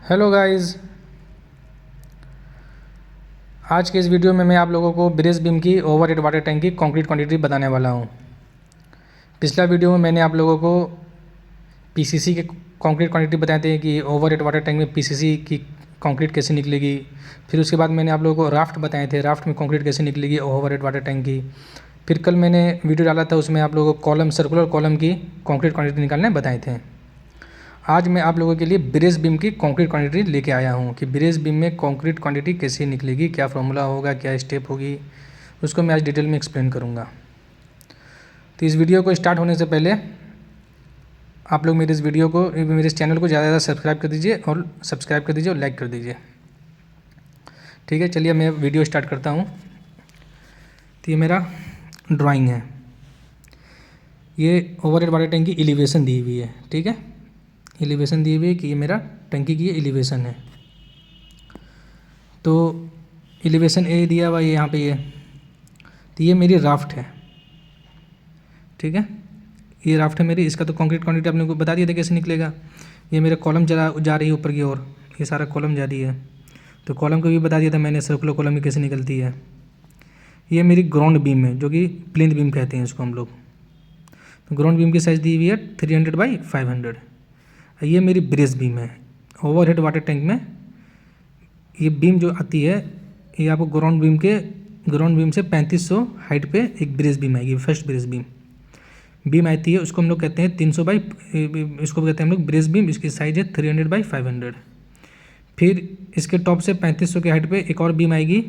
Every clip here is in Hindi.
हेलो गाइस, आज के इस वीडियो में मैं आप लोगों को ब्रेस बीम की ओवरहेड वाटर टैंक की कंक्रीट क्वांटिटी बताने वाला हूं। पिछला वीडियो में मैंने आप लोगों को पीसीसी के कंक्रीट क्वांटिटी बताए थे कि ओवरहेड वाटर टैंक में पीसीसी की कंक्रीट कैसे निकलेगी। फिर उसके बाद मैंने आप लोगों को राफ्ट बताए थे, राफ्ट में कंक्रीट कैसे निकलेगी ओवरहेड वाटर टैंक की। फिर कल मैंने वीडियो डाला था, उसमें आप लोगों को कॉलम, सर्कुलर कॉलम की कंक्रीट क्वांटिटी निकालने बताए थे। आज मैं आप लोगों के लिए ब्रेस बीम की कंक्रीट क्वांटिटी लेके आया हूँ कि ब्रेस बीम में कंक्रीट क्वांटिटी कैसे निकलेगी, क्या फार्मूला होगा, क्या स्टेप होगी, उसको मैं आज डिटेल में एक्सप्लेन करूँगा। तो इस वीडियो को स्टार्ट होने से पहले आप लोग मेरे इस चैनल को ज़्यादा सब्सक्राइब कर दीजिए और लाइक कर दीजिए। ठीक है, चलिए मैं वीडियो स्टार्ट करता हूँ। तो ये मेरा ड्राइंग है, ये ओवरहेड वाटर टैंक की एलिवेशन दी हुई है। ठीक है, एलिवेशन दी हुई है कि ये मेरा टंकी की एलिवेशन है। तो एलिवेशन ए दिया हुआ है यहाँ पे, ये तो ये मेरी राफ्ट है। ठीक है, ये राफ्ट है मेरी। इसका तो कंक्रीट क्वांटिटी आपने को बता दिया था कैसे निकलेगा। ये मेरा कॉलम जा रही है ऊपर की ओर, ये सारा कॉलम जा रही है, तो कॉलम को भी बता दिया था मैंने, सर्कुलर कॉलम में कैसे निकलती है। ये मेरी ग्राउंड बीम है, जो कि प्लिंथ बीम कहते हैं इसको हम लोग। तो ग्राउंड बीम की साइज़ दी हुई है 300/500। ये मेरी ब्रेस बीम है। ओवरहेड वाटर टैंक में ये बीम जो आती है, ये आपको ग्राउंड बीम से 3500 हाइट पे एक ब्रेस बीम आएगी। फर्स्ट ब्रेस बीम आती है, उसको हम लोग कहते हैं 300 इसको कहते हैं हम लोग ब्रेस बीम। इसकी साइज़ है 300/500। फिर इसके टॉप से 3500 के हाइट पे एक और बीम आएगी,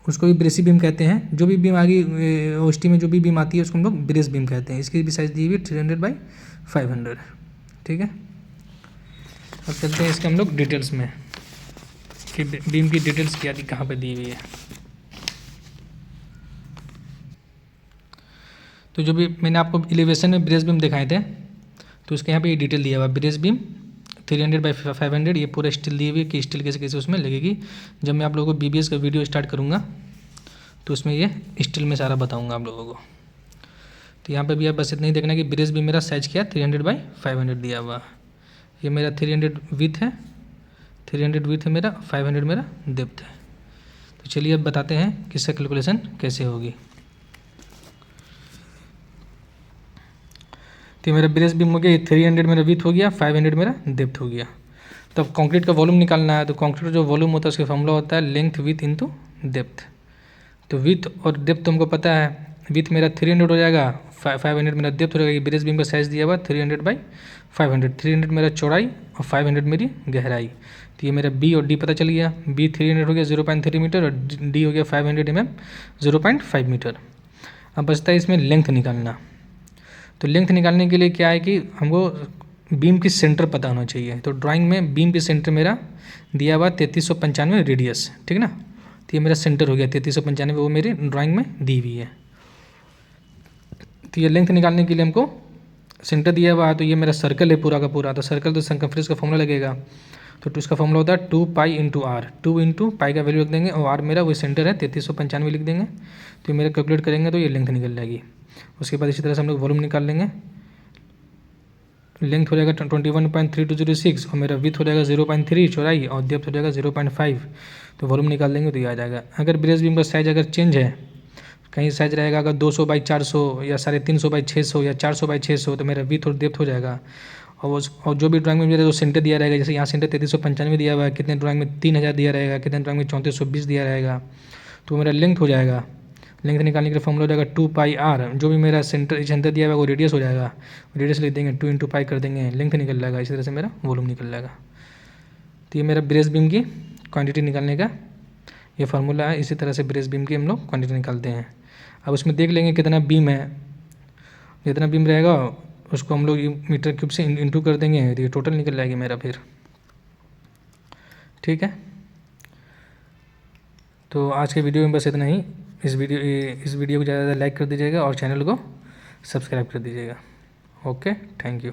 उसको भी ब्रेसी बीम कहते हैं। जो भी बीम आएगी ओस्टी में, जो भी बीम आती है उसको हम लोग ब्रेस बीम कहते हैं। इसकी भी साइज़ दी हुई है 300/500। ठीक है, अब चलते हैं इसके हम लोग डिटेल्स में कि बीम की डिटेल्स क्या दी, कहाँ पे दी हुई है। तो जो भी मैंने आपको एलिवेशन में ब्रेस बीम दिखाए थे, तो उसके यहाँ पे ये डिटेल दिया हुआ है। ब्रेस बीम 300/500, ये पूरा स्टील दी हुई है कि स्टील कैसे कैसे उसमें लगेगी। जब मैं आप लोगों को बीबीएस का वीडियो स्टार्ट करूँगा तो उसमें ये स्टील में सारा बताऊँगा आप लोगों को। तो यहाँ पे भी आप बस इतना ही देखना कि ब्रेस बीम मेरा साइज़ क्या 300/500 दिया हुआ। ये मेरा 300 विथ है, 300 विथ है मेरा, 500 मेरा डेप्थ है। तो चलिए अब बताते हैं कि इसका कैलकुलेशन कैसे होगी। तो मेरा ब्रेस बीम हो गया, 300 मेरा विथ हो गया, 500 मेरा डेप्थ हो गया। तो अब कंक्रीट का वॉल्यूम निकालना है। तो कंक्रीट का जो वॉल्यूम होता है उसका फॉर्मूला होता है लेंथ विथ इंटू डेप्थ। तो विथ और डेप्थ तुमको पता है, विथ मेरा 300 हो जाएगा, 500 मेरा डेप्थ हो जाएगा। ब्रेस बीम का साइज़ दिया हुआ 300/500। 300 मेरा चौड़ाई और 500 मेरी गहराई। तो ये मेरा बी और डी पता चल गया। बी 300 हो गया 0.3 मीटर और डी हो गया 500 mm 0.5 मीटर। अब बचता है इसमें लेंथ निकालना। तो लेंथ निकालने के लिए क्या है कि हमको बीम की सेंटर पता होना चाहिए। तो ड्राइंग में बीम की सेंटर मेरा दिया हुआ 3395 रेडियस। ठीक ना, तो ये मेरा सेंटर हो गया 3395, वो मेरी ड्राइंग में दी हुई है। तो ये लेंथ निकालने के लिए हमको सेंटर दिया हुआ है। तो ये मेरा सर्कल है पूरा का पूरा। तो सर्कल तो सर्कमफ्रेंस का फॉर्मूला लगेगा। तो उसका फॉर्मूला होता है 2π×r। 2 π का वैल्यू रख देंगे और r मेरा वो सेंटर है 3395 लिख देंगे। तो मेरा कैलकुलेट करेंगे तो ये लेंथ निकल जाएगी। उसके बाद इसी तरह से हम लोग वॉल्यूम निकाल लेंगे। लेंथ हो जाएगा 21.3206 और मेरा विथ हो जाएगा 0.3 चौड़ाई और डेप्थ हो जाएगा 0.5। तो वॉल्यूम निकाल लेंगे तो ये आ जाएगा। अगर ब्रेस बीम का साइज़ अगर चेंज है, कहीं साइज रहेगा अगर 200/400 या 350/600 या 400/600, तो मेरा विथ और डेप्थ हो जाएगा। और जो भी ड्राइंग में मेरा जो सेंटर दिया रहेगा, जैसे यहाँ सेंटर 3395 दिया हुआ है, कितने ड्राइंग में 3000 दिया रहेगा, कितने ड्राइंग में 3420 दिया रहेगा, तो मेरा लेंथ हो जाएगा। लेंथ निकालने के लिए फॉर्मूला हो जाएगा 2πr। जो भी मेरा सेंटर दिया हुआ है वो रेडियस हो जाएगा, रेडियस लिख देंगे, 2 × π कर देंगे, लेंथ निकल जाएगा। इसी तरह से मेरा वॉल्यूम निकल जाएगा। तो ये मेरा ब्रेस बीम की क्वांटिटी निकालने का ये फार्मूला है। इसी तरह से ब्रेस बीम की हम लोग क्वांटिटी निकालते हैं। अब उसमें देख लेंगे कितना बीम है, जितना बीम रहेगा उसको हम लोग मीटर क्यूब से इंटू कर देंगे, तो ये टोटल निकल जाएगी मेरा फिर। ठीक है, तो आज के वीडियो में बस इतना ही। इस वीडियो को ज़्यादा लाइक कर दीजिएगा और चैनल को सब्सक्राइब कर दीजिएगा। Okay, thank you.